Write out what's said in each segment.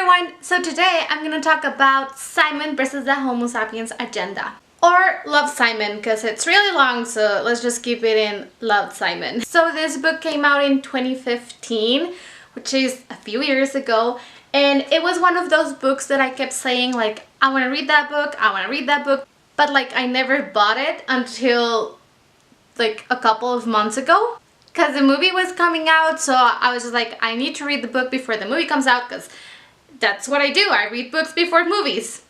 everyone! So today I'm gonna talk about Simon versus the Homo sapiens agenda. Or Love Simon, because it's really long, so let's just keep it in Love Simon. So this book came out in 2015, which is a few years ago, and it was one of those books that I kept saying, like, I want to read that book, I want to read that book, but like I never bought it until like a couple of months ago. Because the movie was coming out, so I was just like, I need to read the book before the movie comes out, because that's what I do. I read books before movies.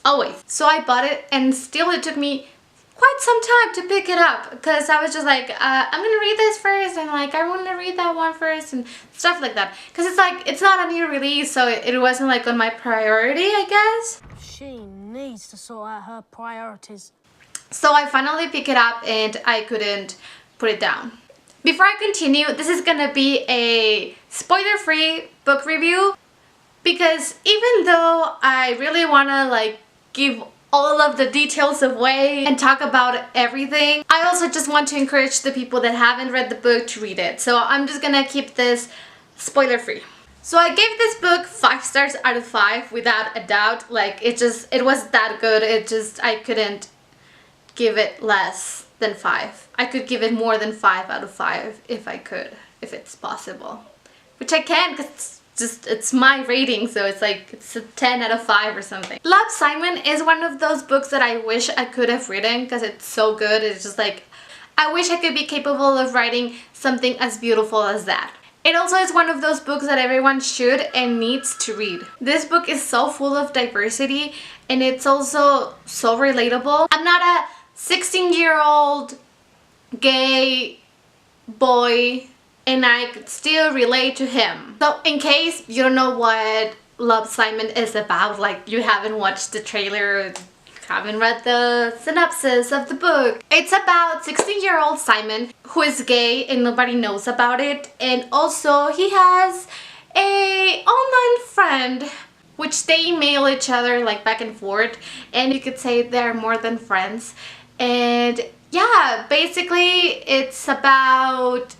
Always. So I bought it, and still it took me quite some time to pick it up, because I was just like, I'm gonna read this first, and like, I want to read that one first, and stuff like that. Because it's like, it's not a new release, so it wasn't like on my priority, I guess. She needs to sort out her priorities. So I finally picked it up, and I couldn't put it down. Before I continue, this is gonna be a spoiler-free book review, because even though I really wanna like give all of the details away and talk about everything, I also just want to encourage the people that haven't read the book to read it. So I'm just gonna keep this spoiler-free. So I gave this book 5 stars out of 5 without a doubt. Like, it was that good. I couldn't give it less than 5. I could give it more than 5 out of 5 if I could, if it's possible. Which I can't, because it's my rating, so it's like, it's a 10 out of 5 or something. Love Simon is one of those books that I wish I could have written, because it's so good. It's just like, I wish I could be capable of writing something as beautiful as that. It also is one of those books that everyone should and needs to read. This book is so full of diversity, and it's also so relatable. I'm not a 16-year-old gay boy, and I could still relate to him. So in case you don't know what Love Simon is about, like you haven't watched the trailer, haven't read the synopsis of the book, it's about 16-year-old Simon who is gay and nobody knows about it, and also he has a online friend which they email each other like back and forth, and you could say they're more than friends. And yeah, basically it's about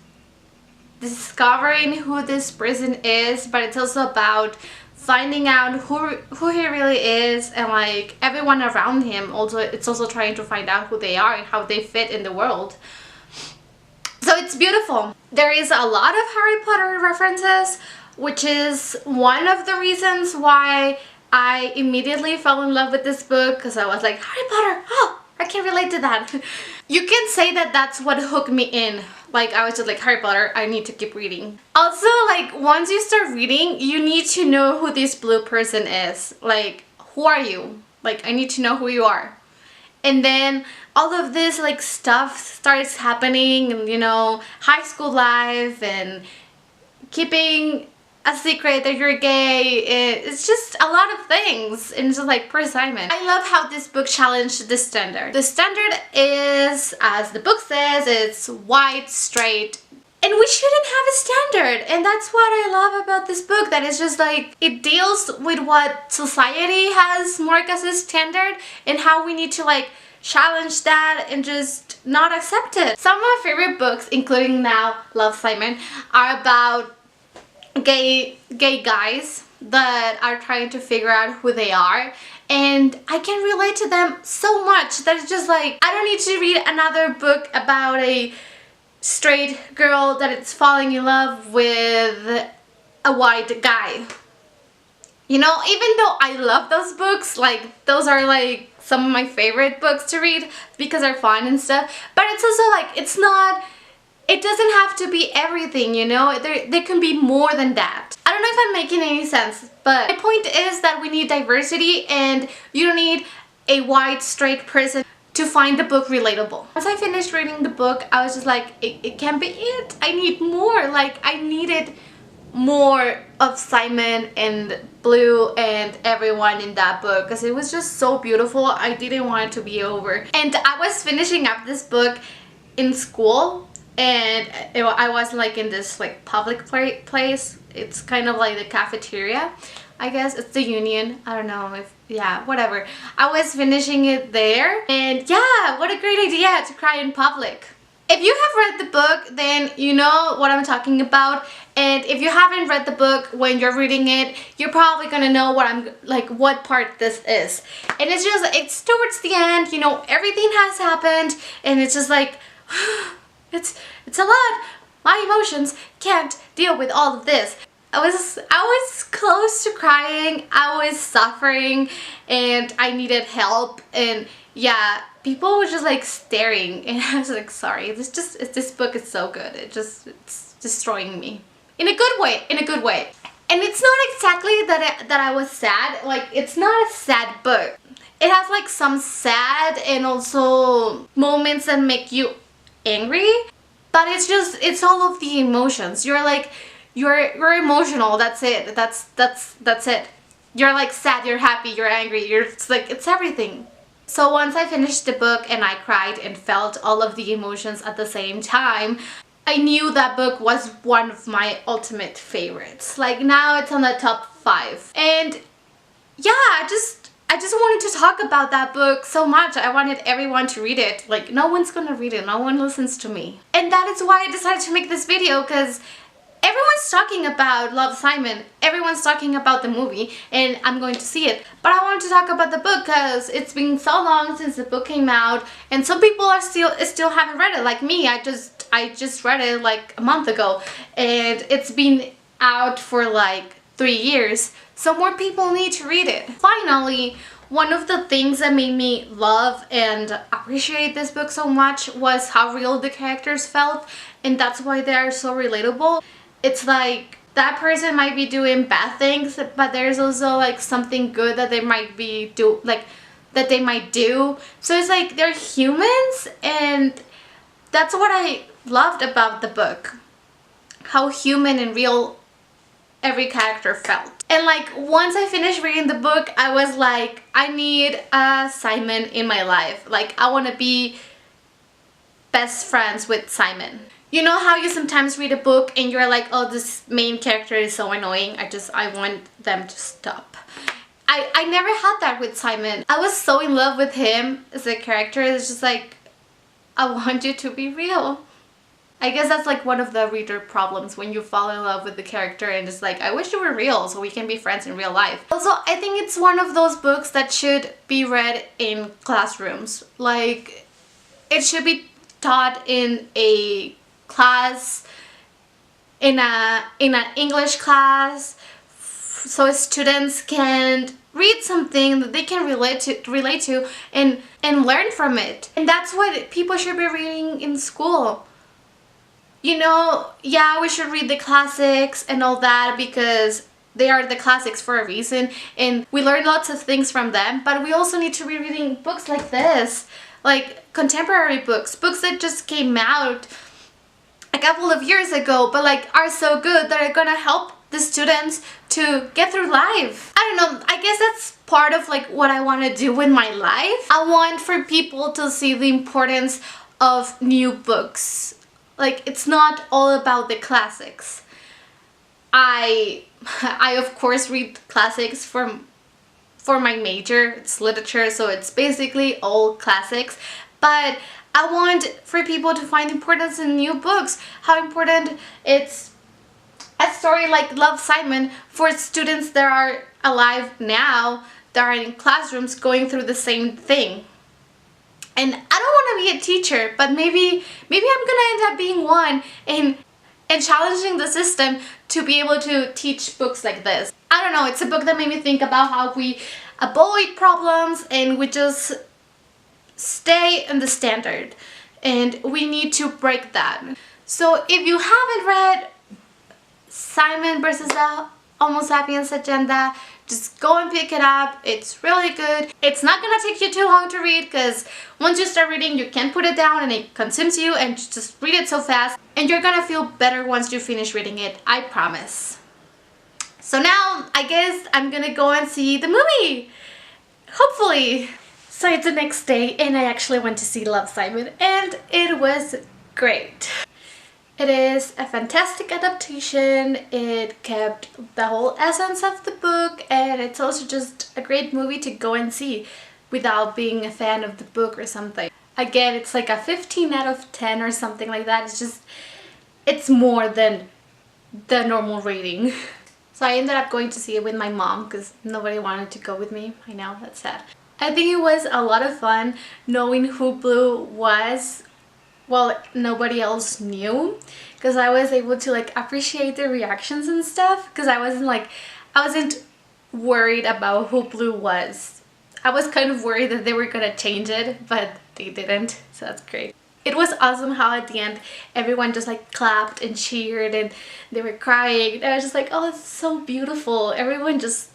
discovering who this person is, but it's also about finding out who he really is, and like everyone around him. Also, it's also trying to find out who they are and how they fit in the world. So it's beautiful. There is a lot of Harry Potter references, which is one of the reasons why I immediately fell in love with this book, because I was like, Harry Potter, oh, I can relate to that. You can say that that's what hooked me in. Like, I was just like, Harry Potter, I need to keep reading. Also, like, once you start reading, you need to know who this blue person is. Like, who are you? Like, I need to know who you are. And then all of this, like, stuff starts happening, and, you know, high school life and keeping a secret that you're gay. It's just a lot of things, and it's just like, poor Simon. I love how this book challenged the standard. The standard is, as the book says, it's white, straight, and we shouldn't have a standard. And that's what I love about this book, that it's just like, it deals with what society has marked as a standard and how we need to like challenge that and just not accept it. Some of my favorite books, including now Love Simon, are about gay guys that are trying to figure out who they are, and I can relate to them so much that it's just like, I don't need to read another book about a straight girl that is falling in love with a white guy. You know, even though I love those books, like those are like some of my favorite books to read because they're fun and stuff, but it's also like, it doesn't have to be everything, you know? There can be more than that. I don't know if I'm making any sense, but my point is that we need diversity, and you don't need a white, straight person to find the book relatable. Once I finished reading the book, I was just like, it can't be it. I need more. Like, I needed more of Simon and Blue and everyone in that book, because it was just so beautiful. I didn't want it to be over. And I was finishing up this book in school, and I was like in this like public place. It's kind of like the cafeteria, I guess. It's the Union. I don't know if, yeah, whatever. I was finishing it there, and yeah, what a great idea to cry in public. If you have read the book, then you know what I'm talking about. And if you haven't read the book, when you're reading it, you're probably gonna know what part this is. And it's towards the end, you know, everything has happened, and it's just like, it's a lot. My emotions can't deal with all of this. I was close to crying, I was suffering, and I needed help, and yeah, people were just like staring, and I was like, sorry, this book is so good. It's destroying me. In a good way, in a good way. And it's not exactly that I was sad. Like, it's not a sad book. It has like some sad and also moments that make you angry, but it's all of the emotions. You're like, you're emotional, that's it. That's it. You're like sad, you're happy, you're angry, it's everything. So once I finished the book and I cried and felt all of the emotions at the same time, I knew that book was one of my ultimate favorites. Like, now it's on the top 5. And yeah, I just wanted to talk about that book so much. I wanted everyone to read it. Like, no one's gonna read it, no one listens to me. And that is why I decided to make this video, because everyone's talking about Love, Simon. Everyone's talking about the movie, and I'm going to see it. But I wanted to talk about the book because it's been so long since the book came out, and some people are still haven't read it. Like me, I just read it like a month ago, and it's been out for like 3 years. So more people need to read it. Finally, one of the things that made me love and appreciate this book so much was how real the characters felt, and that's why they are so relatable. It's like, that person might be doing bad things, but there's also like something good that they might do. So it's like, they're humans, and that's what I loved about the book. How human and real every character felt. And like, once I finished reading the book, I was like, I need a Simon in my life. Like, I want to be best friends with Simon. You know how you sometimes read a book and you're like, oh, this main character is so annoying, I want them to stop. I never had that with Simon. I was so in love with him as a character. It's just like, I want you to be real. I guess that's like one of the reader problems, when you fall in love with the character and just like, I wish you were real so we can be friends in real life. Also, I think it's one of those books that should be read in classrooms. Like, it should be taught in a class, in an English class, so students can read something that they can relate to and learn from it. And that's what people should be reading in school. You know, yeah, we should read the classics and all that because they are the classics for a reason, and we learn lots of things from them, but we also need to be reading books like this, like contemporary books that just came out a couple of years ago, but like are so good that are gonna help the students to get through life. I don't know, I guess that's part of like what I want to do with my life. I want for people to see the importance of new books. Like, it's not all about the classics. I of course read classics for my major. It's literature, so it's basically all classics, but I want for people to find importance in new books. How important it's a story like Love, Simon for students that are alive now, that are in classrooms going through the same thing. And I don't want to be a teacher, but maybe I'm gonna end up being one and challenging the system to be able to teach books like this. I don't know, it's a book that made me think about how we avoid problems and we just stay in the standard, and we need to break that. So if you haven't read Simon versus the Homo sapiens agenda, just go and pick it up. It's really good. It's not gonna take you too long to read, because once you start reading, you can't put it down and it consumes you, and just read it so fast, and you're gonna feel better once you finish reading it, I promise. So now I guess I'm gonna go and see the movie, hopefully. So it's the next day and I actually went to see Love, Simon, and it was great. It is a fantastic adaptation. It kept the whole essence of the book, and it's also just a great movie to go and see without being a fan of the book or something. again, it's like a 15 out of 10 or something like that. It's just, it's more than the normal rating. So I ended up going to see it with my mom because nobody wanted to go with me. I know, that's sad. I think it was a lot of fun knowing who Blue was. Well, nobody else knew, because I was able to like appreciate the reactions and stuff, because I wasn't worried about who Blue was. I was kind of worried that they were gonna change it, but they didn't, so that's great. It was awesome how at the end everyone just like clapped and cheered and they were crying. I was just like, oh, it's so beautiful. Everyone just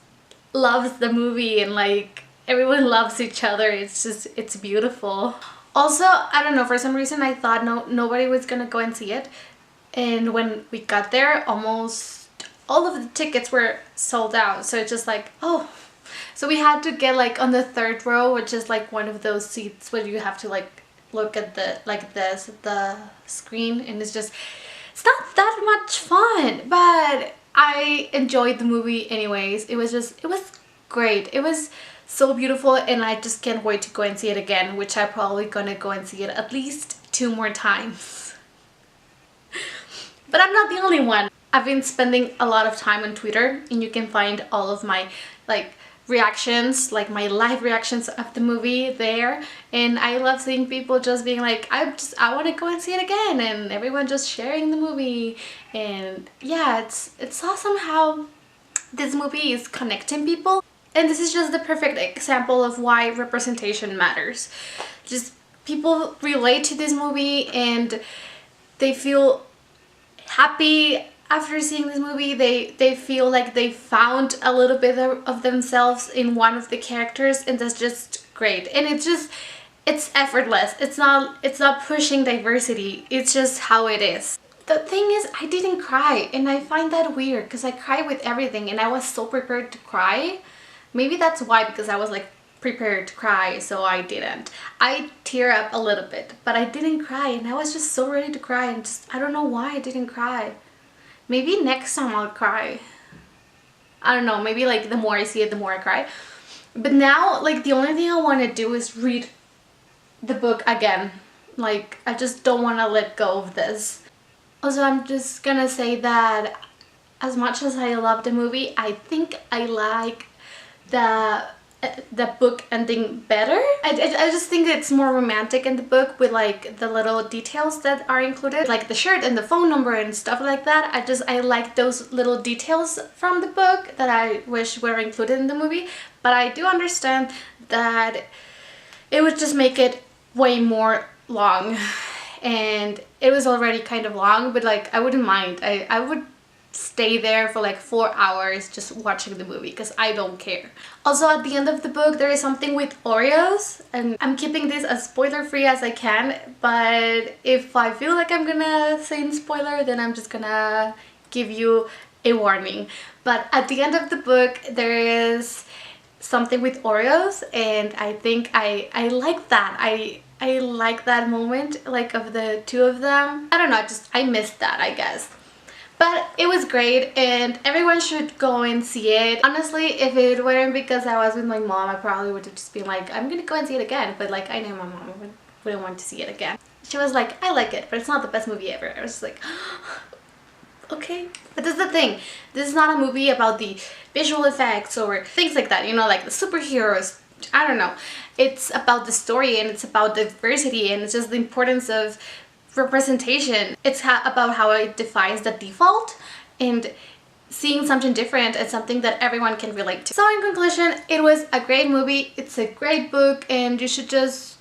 loves the movie and like everyone loves each other. It's just, it's beautiful. Also, I don't know, for some reason I thought nobody was gonna go and see it. And when we got there, almost all of the tickets were sold out. So it's just like, oh. So we had to get like on the third row, which is like one of those seats where you have to like look at the the screen, and it's not that much fun, but I enjoyed the movie anyways. It was great. It was so beautiful, and I just can't wait to go and see it again, which I'm probably gonna go and see it at least 2 more times. But I'm not the only one. I've been spending a lot of time on Twitter, and you can find all of my like reactions, like my live reactions of the movie there, and I love seeing people just being like, I want to go and see it again, and everyone just sharing the movie. And yeah, it's awesome how this movie is connecting people, and this is just the perfect example of why representation matters. Just people relate to this movie and they feel happy after seeing this movie. They feel like they found a little bit of themselves in one of the characters, and that's just great. And it's effortless. It's not pushing diversity. It's just how it is. The thing is, I didn't cry, and I find that weird because I cry with everything, and I was so prepared to cry. Maybe that's why, because I was like prepared to cry, so I didn't. I tear up a little bit, but I didn't cry, and I was just so ready to cry, and just I don't know why I didn't cry. Maybe next time I'll cry. I don't know, maybe like the more I see it, the more I cry. But now, like, the only thing I want to do is read the book again. Like, I just don't want to let go of this. Also, I'm just gonna say that as much as I love the movie, I think I like the book ending better. I just think it's more romantic in the book, with like the little details that are included, like the shirt and the phone number and stuff like that. I like those little details from the book that I wish were included in the movie. But I do understand that it would just make it way more long, and it was already kind of long, but like I wouldn't mind. I would stay there for like 4 hours just watching the movie, because I don't care. Also, at the end of the book there is something with Oreos, and I'm keeping this as spoiler free as I can, but if I feel like I'm gonna say in spoiler, then I'm just gonna give you a warning. But at the end of the book there is something with Oreos, and I think I like that. I like that moment, like, of the two of them. I don't know, I missed that, I guess. But it was great, and everyone should go and see it. Honestly, if it weren't because I was with my mom, I probably would have just been like, I'm gonna go and see it again. But like, I know my mom wouldn't want to see it again. She was like, I like it, but it's not the best movie ever. I was just like, okay. But this is the thing. This is not a movie about the visual effects or things like that, you know, like the superheroes. I don't know. It's about the story, and it's about diversity, and it's just the importance of representation. It's about how it defies the default, and seeing something different is something that everyone can relate to. So in conclusion, it was a great movie, it's a great book, and you should just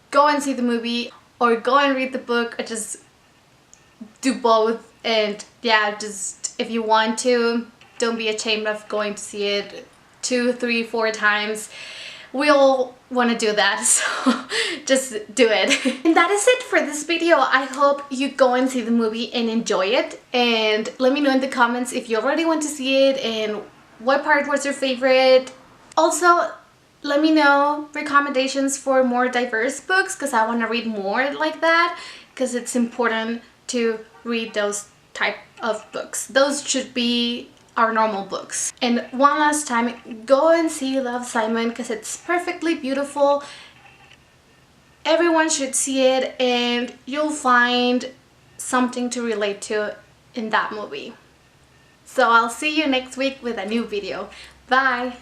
go and see the movie or go and read the book, or just do both. And yeah, just if you want to, don't be ashamed of going to see it 2, 3, 4 times. We all want to do that, so just do it. And that is it for this video. I hope you go and see the movie and enjoy it, and let me know in the comments if you already want to see it and what part was your favorite. Also, let me know recommendations for more diverse books, because I want to read more like that, because it's important to read those type of books. Those should be our normal books. And one last time, go and see Love, Simon, because it's perfectly beautiful. Everyone should see it and you'll find something to relate to in that movie. So I'll see you next week with a new video. Bye!